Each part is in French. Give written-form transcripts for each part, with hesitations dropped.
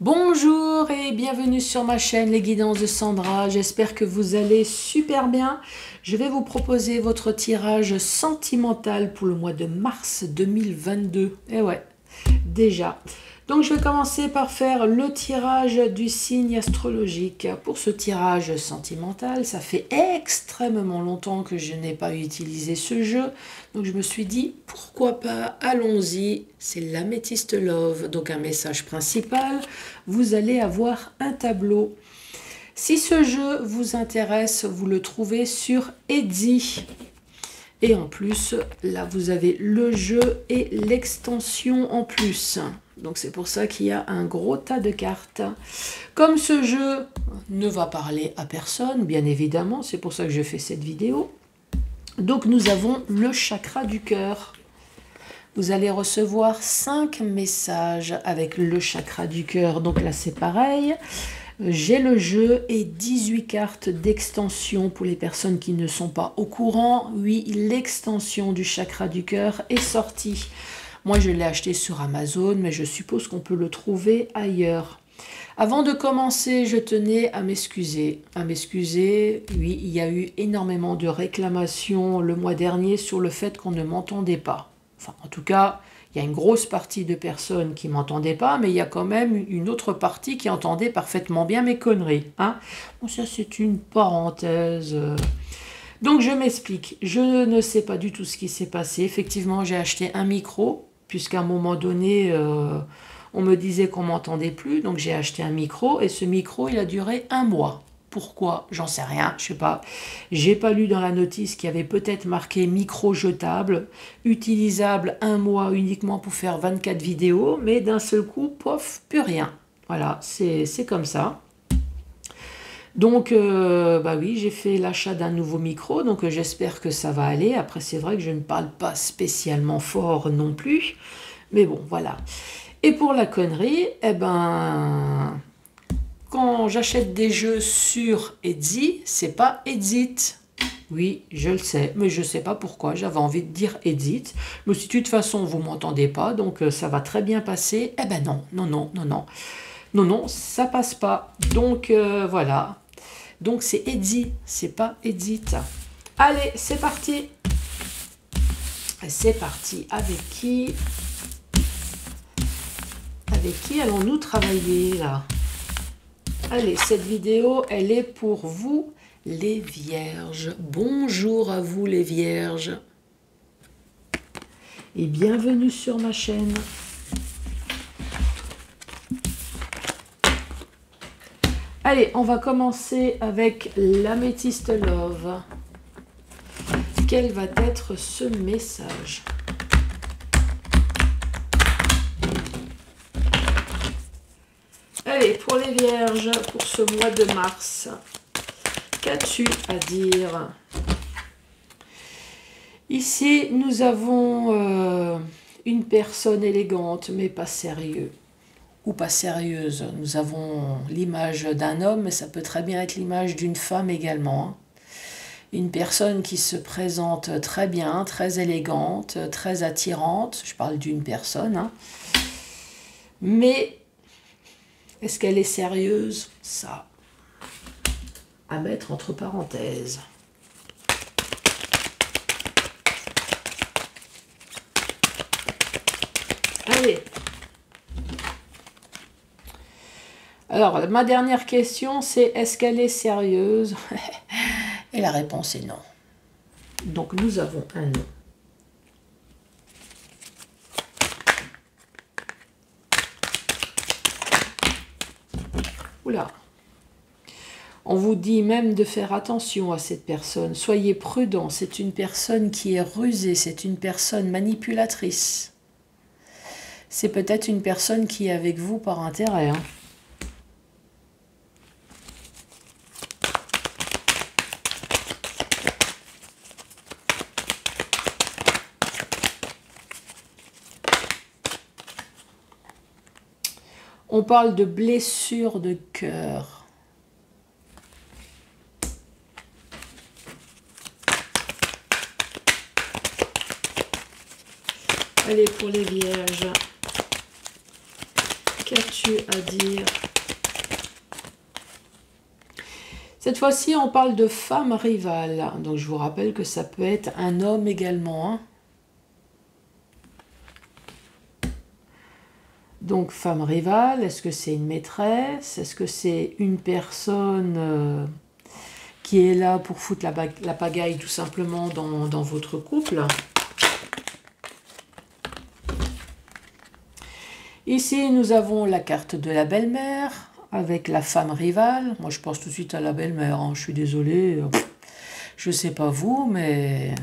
Bonjour et bienvenue sur ma chaîne Les Guidances de Sandra. J'espère que vous allez super bien. Je vais vous proposer votre tirage sentimental pour le mois de mars 2022. Et ouais, déjà. Donc je vais commencer par faire le tirage du signe astrologique. Pour ce tirage sentimental, ça fait extrêmement longtemps que je n'ai pas utilisé ce jeu. Donc je me suis dit, pourquoi pas, allons-y. C'est l'améthyste love, donc un message principal. Vous allez avoir un tableau. Si ce jeu vous intéresse, vous le trouvez sur Etsy. Et en plus, là, vous avez le jeu et l'extension en plus. Donc, c'est pour ça qu'il y a un gros tas de cartes. Comme ce jeu ne va parler à personne, bien évidemment, c'est pour ça que je fais cette vidéo. Donc, nous avons le chakra du cœur. Vous allez recevoir 5 messages avec le chakra du cœur. Donc là, c'est pareil. J'ai le jeu et 18 cartes d'extension pour les personnes qui ne sont pas au courant. Oui, l'extension du chakra du cœur est sortie. Moi, je l'ai acheté sur Amazon, mais je suppose qu'on peut le trouver ailleurs. Avant de commencer, je tenais à m'excuser. Oui, il y a eu énormément de réclamations le mois dernier sur le fait qu'on ne m'entendait pas. Enfin, en tout cas, il y a une grosse partie de personnes qui ne m'entendaient pas, mais il y a quand même une autre partie qui entendait parfaitement bien mes conneries. Hein. Bon, ça, c'est une parenthèse. Donc, je m'explique. Je ne sais pas du tout ce qui s'est passé. Effectivement, j'ai acheté un micro, puisqu'à un moment donné, on me disait qu'on ne m'entendait plus. Donc, j'ai acheté un micro, et ce micro, il a duré 1 mois. Pourquoi? J'en sais rien, je sais pas. J'ai pas lu dans la notice qu'il y avait peut-être marqué micro jetable, utilisable 1 mois uniquement pour faire 24 vidéos, mais d'un seul coup, pof, plus rien. Voilà, c'est comme ça. Donc, bah oui, j'ai fait l'achat d'un nouveau micro, donc j'espère que ça va aller. Après, c'est vrai que je ne parle pas spécialement fort non plus, mais bon, voilà. Et pour la connerie, eh ben... Quand j'achète des jeux sur Etsy, c'est pas Exit. Oui, je le sais, mais je ne sais pas pourquoi. J'avais envie de dire Exit. Je me suis dit, de toute façon, vous ne m'entendez pas, donc ça va très bien passer. Eh ben non, non, non, non, non. Non, non, ça passe pas. Donc voilà. Donc c'est Etsy, c'est pas Exit. Allez, c'est parti. C'est parti. Avec qui allons-nous travailler là? Allez, cette vidéo, elle est pour vous, les vierges. Bonjour à vous, les vierges. Et bienvenue sur ma chaîne. Allez, on va commencer avec l'améthyste love. Quel va être ce message ? Allez, pour les vierges, pour ce mois de mars, qu'as-tu à dire? Ici, nous avons une personne élégante, mais pas sérieuse. Ou pas sérieuse. Nous avons l'image d'un homme, mais ça peut très bien être l'image d'une femme également. Hein. Une personne qui se présente très bien, très élégante, très attirante. Je parle d'une personne. Hein. Mais... est-ce qu'elle est sérieuse? Ça, à mettre entre parenthèses. Allez. Alors, ma dernière question, c'est est-ce qu'elle est sérieuse? Et la réponse est non. Donc, nous avons un non. Oula. On vous dit même de faire attention à cette personne. Soyez prudent. C'est une personne qui est rusée. C'est une personne manipulatrice. C'est peut-être une personne qui est avec vous par intérêt. Hein. On parle de blessure de cœur. Allez, pour les vierges. qu'as-tu à dire? Cette fois-ci, on parle de femme rivale. Donc, je vous rappelle que ça peut être un homme également. Hein. Donc, femme rivale, est-ce que c'est une maîtresse? Est-ce que c'est une personne qui est là pour foutre la pagaille tout simplement dans votre couple? Ici, nous avons la carte de la belle-mère avec la femme rivale. Moi, je pense tout de suite à la belle-mère. Hein. Je suis désolée. Je ne sais pas vous, mais...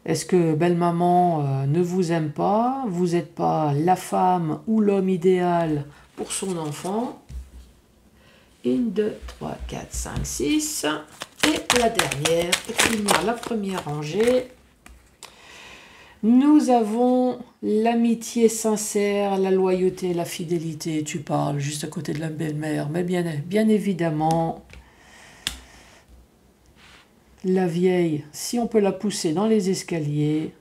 Est-ce que belle-maman ne vous aime pas? Vous n'êtes pas la femme ou l'homme idéal pour son enfant? 1, 2, 3, 4, 5, 6. Et la dernière, pour finir la première rangée, nous avons l'amitié sincère, la loyauté, la fidélité. Tu parles juste à côté de la belle-mère, mais bien évidemment... La vieille, si on peut la pousser dans les escaliers.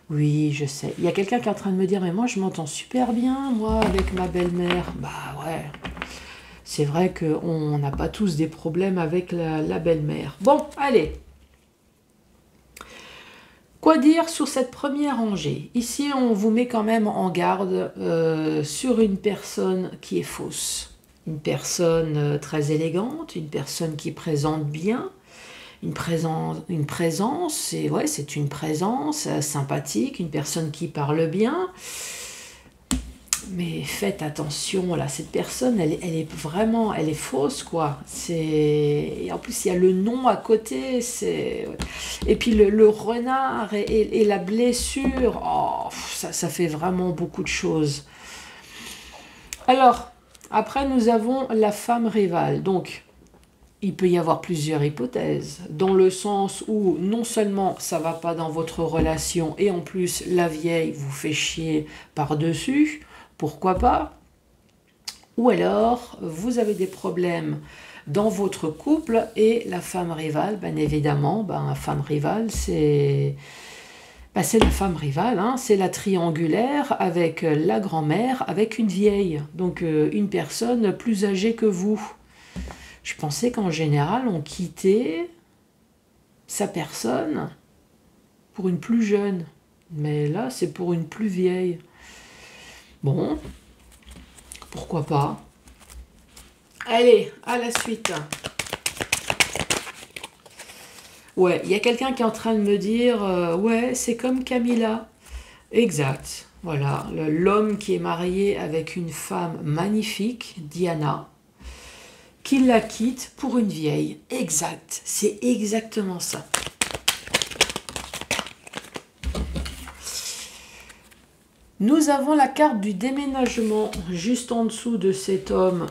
Oui, je sais. Il y a quelqu'un qui est en train de me dire, mais moi je m'entends super bien, moi, avec ma belle-mère. Bah ouais. C'est vrai qu'on n'a pas tous des problèmes avec la belle-mère. Bon, allez. Quoi dire sur cette première rangée? Ici, on vous met quand même en garde sur une personne qui est fausse. Une personne très élégante, une personne qui présente bien, une présence, c'est une présence sympathique, une personne qui parle bien. Mais faites attention, là, cette personne, elle est vraiment, elle est fausse, quoi. Et en plus, il y a le nom à côté, et puis le renard et la blessure, oh, ça fait vraiment beaucoup de choses. Alors... Après, nous avons la femme rivale. Donc, il peut y avoir plusieurs hypothèses. Dans le sens où, non seulement ça ne va pas dans votre relation, et en plus, la vieille vous fait chier par-dessus. Pourquoi pas? Ou alors, vous avez des problèmes dans votre couple, et la femme rivale, bien évidemment, la femme rivale, c'est la femme rivale, hein, c'est la triangulaire avec la grand-mère, avec une vieille, donc une personne plus âgée que vous. Je pensais qu'en général, on quittait sa personne pour une plus jeune, mais là, c'est pour une plus vieille. Bon, pourquoi pas? Allez, à la suite. Ouais, il y a quelqu'un qui est en train de me dire ouais, c'est comme Camilla. Exact. Voilà, l'homme qui est marié avec une femme magnifique, Diana, qui la quitte pour une vieille. Exact, c'est exactement ça. Nous avons la carte du déménagement juste en dessous de cet homme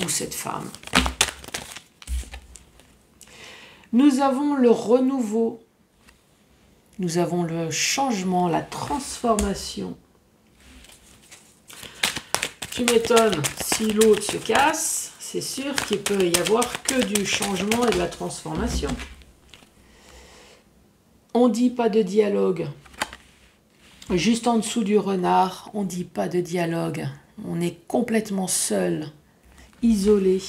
ou cette femme. Nous avons le renouveau, nous avons le changement, la transformation. Tu m'étonnes, si l'autre se casse, c'est sûr qu'il peut y avoir que du changement et de la transformation. On dit pas de dialogue. Juste en dessous du renard, on dit pas de dialogue. On est complètement seul, isolé,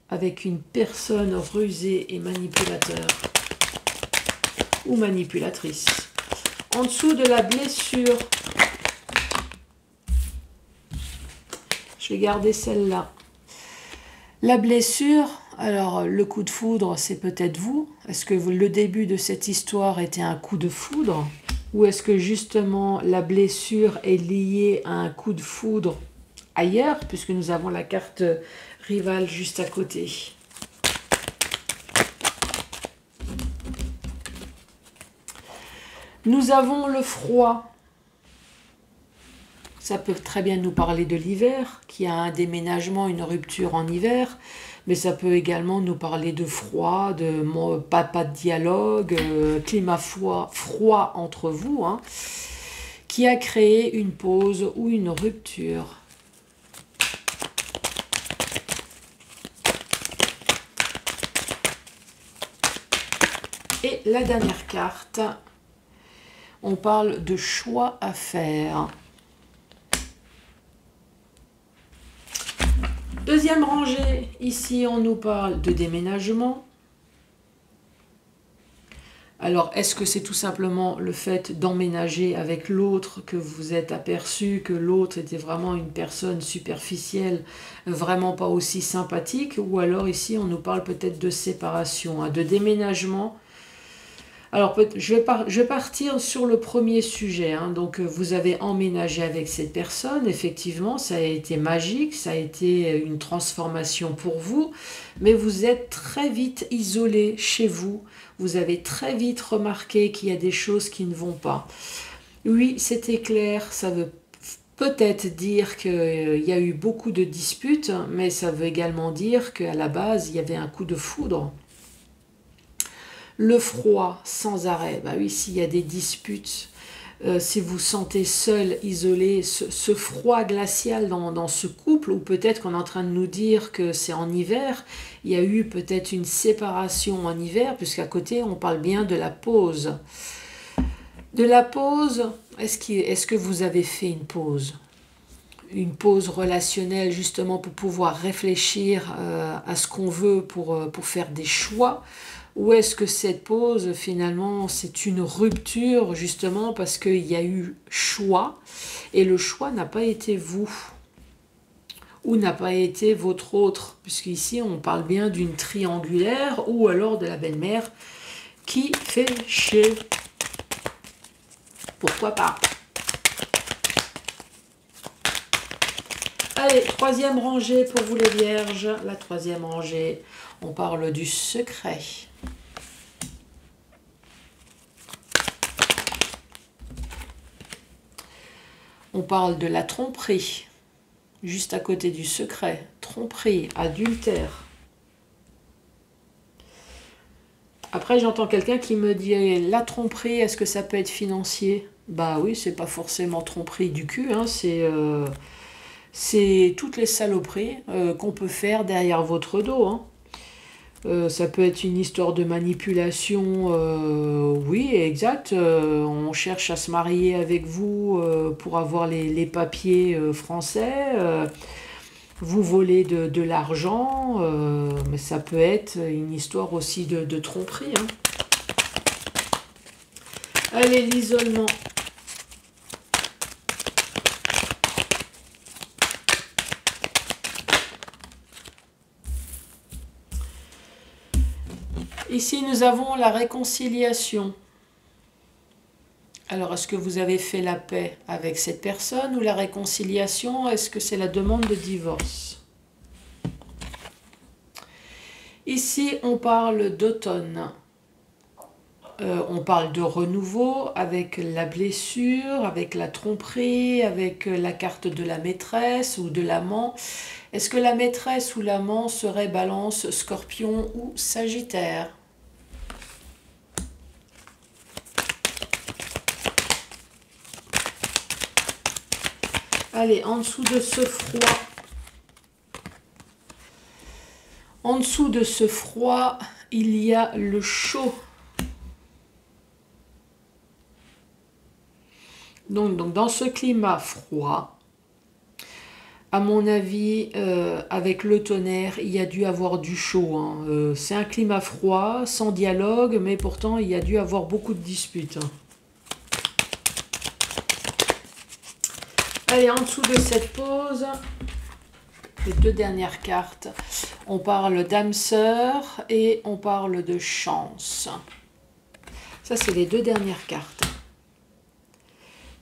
avec une personne rusée et manipulateur ou manipulatrice. En dessous de la blessure, je vais garder celle-là. La blessure, alors le coup de foudre, c'est peut-être vous. Est-ce que le début de cette histoire était un coup de foudre? Ou est-ce que justement la blessure est liée à un coup de foudre ailleurs, puisque nous avons la carte rivale juste à côté. Nous avons le froid. Ça peut très bien nous parler de l'hiver, qui a un déménagement, une rupture en hiver, mais ça peut également nous parler de froid, de pas de dialogue, climat froid entre vous, hein, qui a créé une pause ou une rupture. Et la dernière carte, on parle de choix à faire. Deuxième rangée, ici on nous parle de déménagement. Alors, est-ce que c'est tout simplement le fait d'emménager avec l'autre, que vous êtes aperçu que l'autre était vraiment une personne superficielle, vraiment pas aussi sympathique, ou alors ici on nous parle peut-être de séparation, hein, de déménagement. Alors, je vais partir sur le premier sujet. Hein. Donc, vous avez emménagé avec cette personne. Effectivement, ça a été magique, ça a été une transformation pour vous. Mais vous êtes très vite isolé chez vous. Vous avez très vite remarqué qu'il y a des choses qui ne vont pas. Oui, c'était clair. Ça veut peut-être dire qu'il y a eu beaucoup de disputes, mais ça veut également dire qu'à la base, il y avait un coup de foudre. Le froid sans arrêt, bah oui, s'il y a des disputes, si vous sentez seul, isolé, ce froid glacial dans ce couple, ou peut-être qu'on est en train de nous dire que c'est en hiver, il y a eu peut-être une séparation en hiver, puisqu'à côté on parle bien de la pause. De la pause, est-ce que vous avez fait une pause? Une pause relationnelle justement pour pouvoir réfléchir à ce qu'on veut pour faire des choix? Ou est-ce que cette pause, finalement, c'est une rupture, justement, parce qu'il y a eu choix, et le choix n'a pas été vous, ou n'a pas été votre autre, puisqu'ici, on parle bien d'une triangulaire, ou alors de la belle-mère qui fait chier. Pourquoi pas? Allez, troisième rangée pour vous les vierges. La troisième rangée, on parle du secret. On parle de la tromperie, juste à côté du secret. Tromperie, adultère. Après, j'entends quelqu'un qui me dit, la tromperie, est-ce que ça peut être financier? Bah oui, c'est pas forcément tromperie du cul, hein, c'est toutes les saloperies qu'on peut faire derrière votre dos, hein. Ça peut être une histoire de manipulation, oui, exact. On cherche à se marier avec vous pour avoir les papiers français. Vous volez de l'argent, mais ça peut être une histoire aussi de tromperie. Hein. Allez, l'isolement. Ici, nous avons la réconciliation. Alors, est-ce que vous avez fait la paix avec cette personne ou la réconciliation? Est-ce que c'est la demande de divorce? Ici, on parle d'automne. On parle de renouveau avec la blessure, avec la tromperie, avec la carte de la maîtresse ou de l'amant. Est-ce que la maîtresse ou l'amant serait Balance, Scorpion ou Sagittaire? Allez, en dessous de ce froid, il y a le chaud. Donc dans ce climat froid, à mon avis, avec le tonnerre, il y a dû avoir du chaud. Hein. C'est un climat froid, sans dialogue, mais pourtant il y a dû avoir beaucoup de disputes. Hein. Allez, en dessous de cette pause, les deux dernières cartes, on parle d'âme sœur et on parle de chance. Ça, c'est les deux dernières cartes.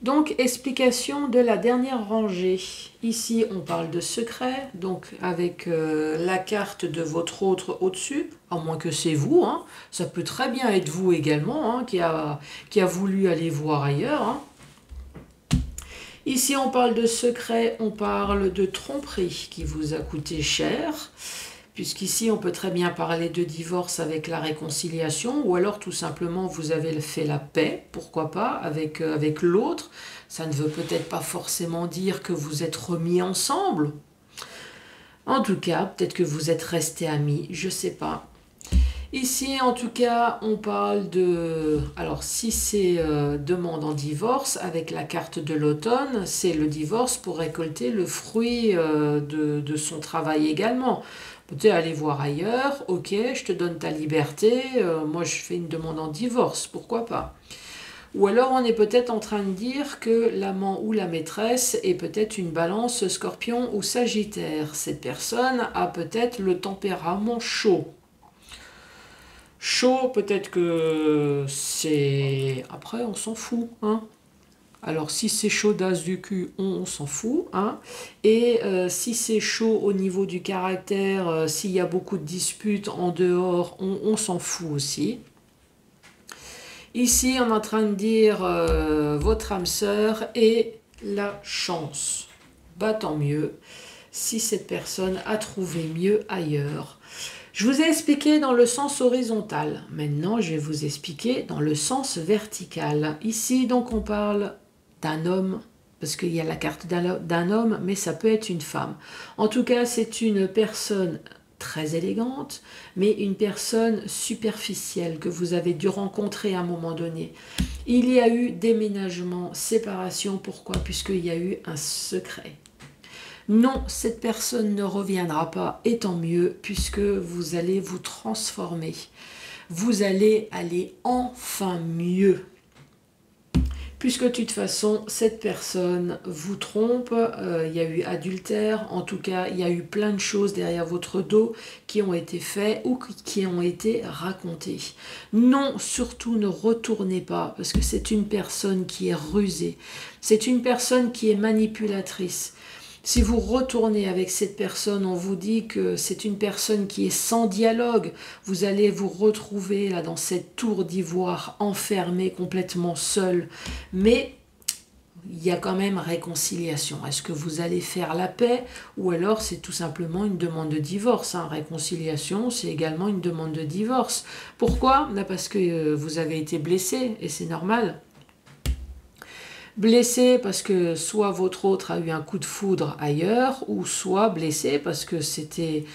Donc, explication de la dernière rangée. Ici, on parle de secret, donc avec la carte de votre autre au-dessus, à moins que c'est vous. Hein. Ça peut très bien être vous également, hein, qui a voulu aller voir ailleurs. Hein. Ici, on parle de secret, on parle de tromperie qui vous a coûté cher, puisqu'ici, on peut très bien parler de divorce avec la réconciliation, ou alors tout simplement, vous avez fait la paix, pourquoi pas, avec l'autre. Ça ne veut peut-être pas forcément dire que vous êtes remis ensemble. En tout cas, peut-être que vous êtes restés amis, je ne sais pas. Ici, en tout cas, on parle de... Alors, si c'est demande en divorce, avec la carte de l'automne, c'est le divorce pour récolter le fruit de son travail également. Peut-être aller voir ailleurs, ok, je te donne ta liberté, moi je fais une demande en divorce, pourquoi pas? Ou alors on est peut-être en train de dire que l'amant ou la maîtresse est peut-être une balance scorpion ou sagittaire. Cette personne a peut-être le tempérament chaud. Chaud, peut-être que c'est... Après, on s'en fout, hein. Alors, si c'est chaudasse du cul, on s'en fout, hein. Et si c'est chaud au niveau du caractère, s'il y a beaucoup de disputes en dehors, on s'en fout aussi. Ici, on est en train de dire votre âme sœur et la chance. Bah, tant mieux si cette personne a trouvé mieux ailleurs. Je vous ai expliqué dans le sens horizontal. Maintenant, je vais vous expliquer dans le sens vertical. Ici, donc, on parle d'un homme, parce qu'il y a la carte d'un homme, mais ça peut être une femme. En tout cas, c'est une personne très élégante, mais une personne superficielle que vous avez dû rencontrer à un moment donné. Il y a eu déménagement, séparation. Pourquoi? Puisqu'il y a eu un secret. Non, cette personne ne reviendra pas, et tant mieux, puisque vous allez vous transformer. Vous allez aller enfin mieux. Puisque de toute façon, cette personne vous trompe, il y a eu adultère, en tout cas, il y a eu plein de choses derrière votre dos qui ont été faites ou qui ont été racontées. Non, surtout ne retournez pas, parce que c'est une personne qui est rusée. C'est une personne qui est manipulatrice. Si vous retournez avec cette personne, on vous dit que c'est une personne qui est sans dialogue. Vous allez vous retrouver là dans cette tour d'ivoire, enfermée, complètement seule. Mais il y a quand même réconciliation. Est-ce que vous allez faire la paix ou alors c'est tout simplement une demande de divorce, hein. Réconciliation, c'est également une demande de divorce. Pourquoi? Parce que vous avez été blessé et c'est normal. Blessé parce que soit votre autre a eu un coup de foudre ailleurs, ou soit blessé parce que c'était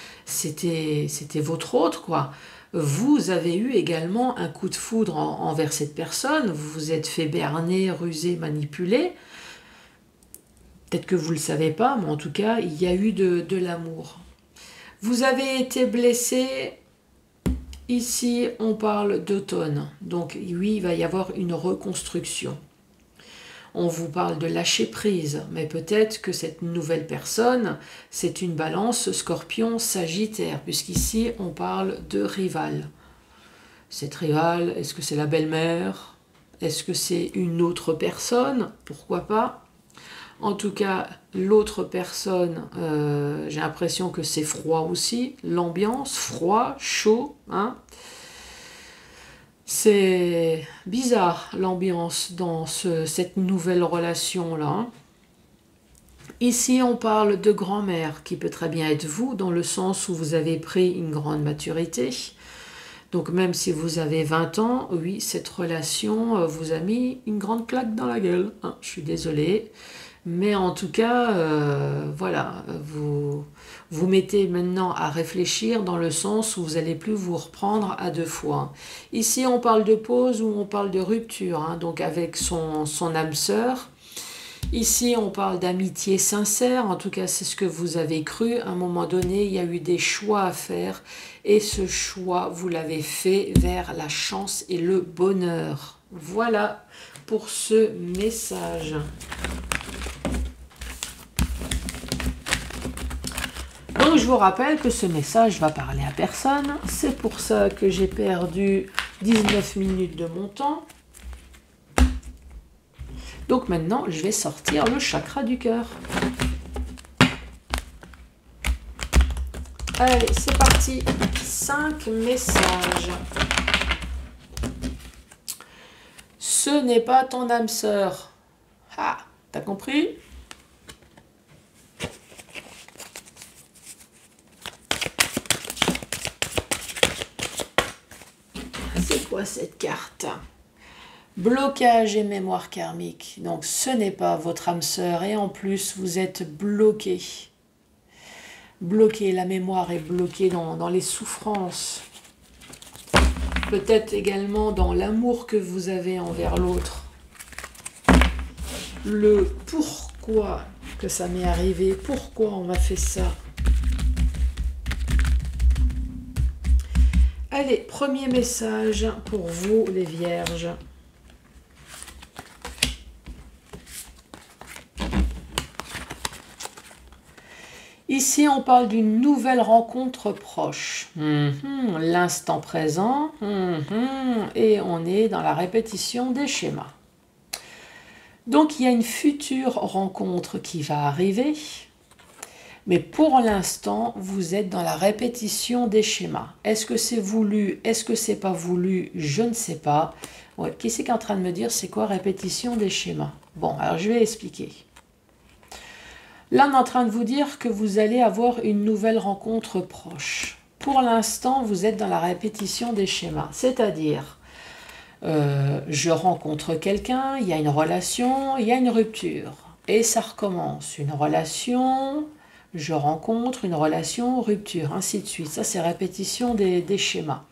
votre autre, quoi. Vous avez eu également un coup de foudre envers cette personne, vous vous êtes fait berner, ruser, manipuler. Peut-être que vous ne le savez pas, mais en tout cas, il y a eu de l'amour. Vous avez été blessé. Ici, on parle d'automne. Donc oui, il va y avoir une reconstruction. On vous parle de lâcher prise, mais peut-être que cette nouvelle personne, c'est une balance scorpion sagittaire, puisqu'ici on parle de rival. Cette rivale, est-ce que c'est la belle-mère? Est-ce que c'est une autre personne? Pourquoi pas? En tout cas, l'autre personne, j'ai l'impression que c'est froid aussi, l'ambiance, froid, chaud, hein. C'est bizarre l'ambiance dans cette nouvelle relation-là. Ici, on parle de grand-mère, qui peut très bien être vous, dans le sens où vous avez pris une grande maturité. Donc même si vous avez 20 ans, oui, cette relation vous a mis une grande claque dans la gueule, hein. Je suis désolée. Mais en tout cas, voilà, vous mettez maintenant à réfléchir dans le sens où vous n'allez plus vous reprendre à deux fois. Ici, on parle de pause ou on parle de rupture, hein, donc avec son âme sœur. Ici, on parle d'amitié sincère, en tout cas, c'est ce que vous avez cru. À un moment donné, il y a eu des choix à faire et ce choix, vous l'avez fait vers la chance et le bonheur. Voilà pour ce message. Donc je vous rappelle que ce message va parler à personne. C'est pour ça que j'ai perdu 19 minutes de mon temps. Donc maintenant, je vais sortir le chakra du cœur. Allez, c'est parti. 5 messages. Ce n'est pas ton âme sœur. Ah, t'as compris ? C'est quoi cette carte ? Blocage et mémoire karmique. Donc ce n'est pas votre âme sœur et en plus vous êtes bloqué. Bloqué, la mémoire est bloquée dans les souffrances. peut-être également dans l'amour que vous avez envers l'autre. Le pourquoi que ça m'est arrivé, pourquoi on m'a fait ça. Allez, premier message pour vous les vierges. Ici, on parle d'une nouvelle rencontre proche. L'instant présent. Et on est dans la répétition des schémas. Donc, il y a une future rencontre qui va arriver. Mais pour l'instant, vous êtes dans la répétition des schémas. Est-ce que c'est voulu? Est-ce que c'est pas voulu? Je ne sais pas. Ouais, qui c'est qui est en train de me dire c'est quoi répétition des schémas? Bon, alors je vais expliquer. Là, on est en train de vous dire que vous allez avoir une nouvelle rencontre proche. Pour l'instant, vous êtes dans la répétition des schémas. C'est-à-dire, je rencontre quelqu'un, il y a une relation, il y a une rupture. Et ça recommence. Une relation, je rencontre, une relation, rupture, ainsi de suite. Ça, c'est répétition des schémas.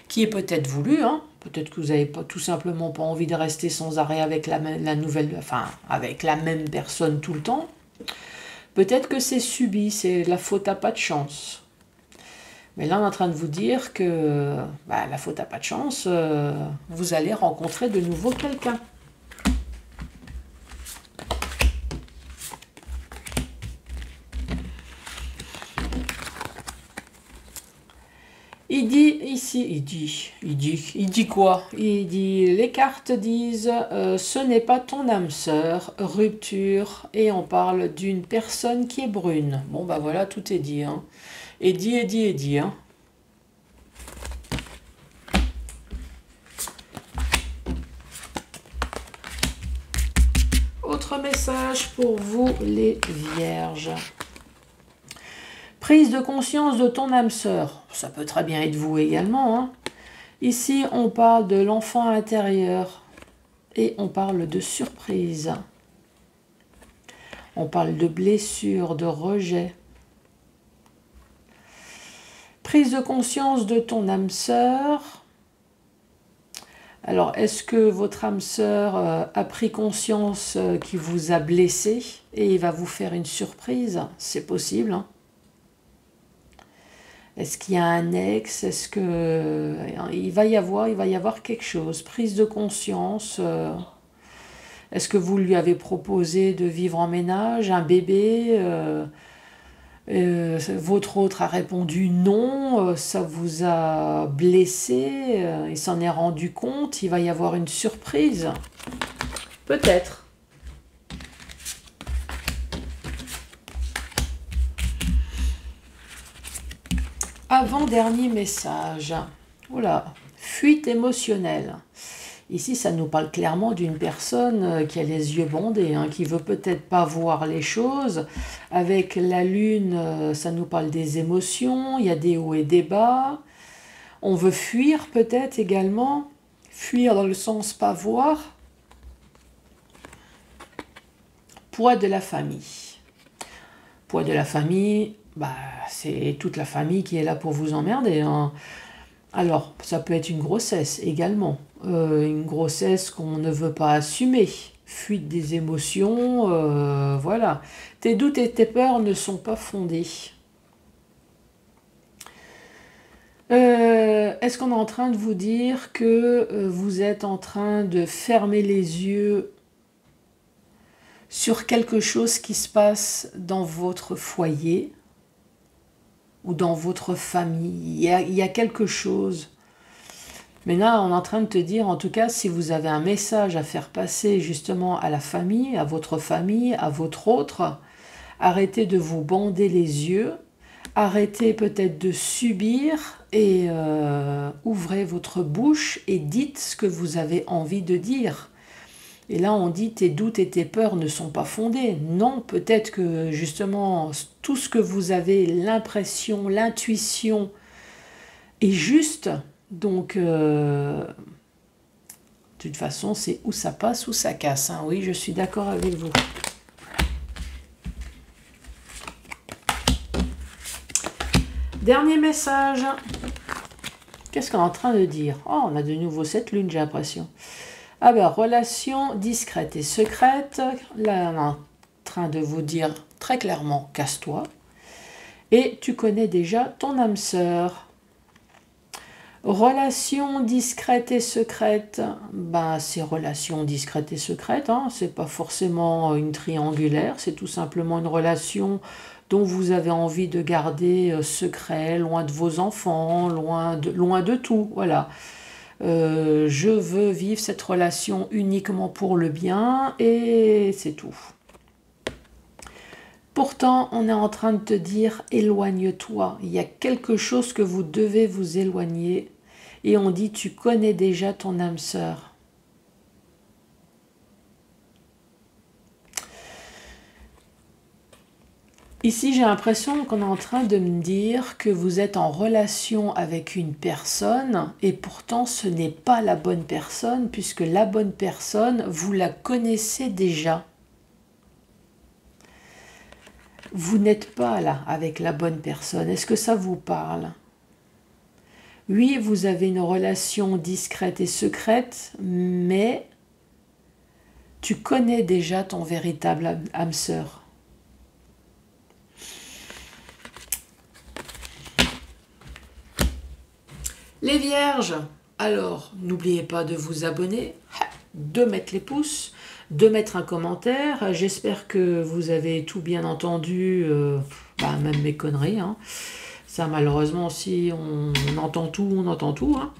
Qui est peut-être voulu, hein. Peut-être que vous n'avez pas, tout simplement pas envie de rester sans arrêt avec avec la même personne tout le temps. Peut-être que c'est subi, c'est la faute à pas de chance. Mais là, on est en train de vous dire que la faute à pas de chance, vous allez rencontrer de nouveau quelqu'un. Il dit ici, il dit quoi? Il dit, les cartes disent, ce n'est pas ton âme sœur, rupture, et on parle d'une personne qui est brune. Bon, bah voilà, tout est dit, hein. Et dit, hein. Autre message pour vous, les vierges. Prise de conscience de ton âme sœur. Ça peut très bien être vous également, hein. Ici, on parle de l'enfant intérieur et on parle de surprise. On parle de blessure, de rejet. Prise de conscience de ton âme sœur. Alors, est-ce que votre âme sœur a pris conscience qu'il vous a blessé et il va vous faire une surprise? C'est possible, hein. Est-ce qu'il y a un ex? Est-ce que il va y avoir quelque chose? Prise de conscience. Est-ce que vous lui avez proposé de vivre en ménage, un bébé? Votre autre a répondu non. Ça vous a blessé. Il s'en est rendu compte. Il va y avoir une surprise. Peut-être. Avant-dernier message. Voilà, fuite émotionnelle. Ici, ça nous parle clairement d'une personne qui a les yeux bandés, hein, qui veut peut-être pas voir les choses. Avec la lune, ça nous parle des émotions, il y a des hauts et des bas. On veut fuir peut-être également. Fuir dans le sens pas voir. Poids de la famille. Poids de la famille... c'est toute la famille qui est là pour vous emmerder, hein. Alors, ça peut être une grossesse également. Une grossesse qu'on ne veut pas assumer. Fuite des émotions, voilà. Tes doutes et tes peurs ne sont pas fondés. Est-ce qu'on est en train de vous dire que vous êtes en train de fermer les yeux sur quelque chose qui se passe dans votre foyer ou dans votre famille? Il y a quelque chose. Mais là, on est en train de te dire, en tout cas, si vous avez un message à faire passer justement à la famille, à votre autre, arrêtez de vous bander les yeux, arrêtez peut-être de subir et ouvrez votre bouche et dites ce que vous avez envie de dire. Et là, on dit tes doutes et tes peurs ne sont pas fondés. Non, peut-être que justement, tout ce que vous avez, l'impression, l'intuition est juste. Donc, de toute façon, c'est où ça passe, où ça casse, hein. Oui, je suis d'accord avec vous. Dernier message Qu'est-ce qu'on est en train de dire? Oh, on a de nouveau cette lune, j'ai l'impression. Ah ben, relation discrète et secrète. Là, on est en train de vous dire très clairement, casse-toi. Et tu connais déjà ton âme sœur. Relation discrète et secrète. Ben, c'est relation discrète et secrète. Hein. C'est pas forcément une triangulaire. C'est tout simplement une relation dont vous avez envie de garder secret, loin de vos enfants, loin de tout. Voilà. Je veux vivre cette relation uniquement pour le bien et c'est tout. Pourtant, on est en train de te dire éloigne-toi. Il y a quelque chose que vous devez vous éloigner. Et on dit tu connais déjà ton âme sœur. Ici, j'ai l'impression qu'on est en train de me dire que vous êtes en relation avec une personne et pourtant ce n'est pas la bonne personne puisque la bonne personne, vous la connaissez déjà. Vous n'êtes pas là avec la bonne personne. Est-ce que ça vous parle? Oui, vous avez une relation discrète et secrète, mais tu connais déjà ton véritable âme sœur. Les vierges, alors n'oubliez pas de vous abonner, de mettre les pouces, de mettre un commentaire. J'espère que vous avez tout bien entendu, même mes conneries. Hein. Ça malheureusement, si on entend tout, on entend tout. Hein.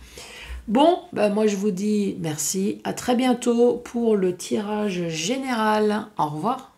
Bon, moi je vous dis merci, à très bientôt pour le tirage général. Au revoir.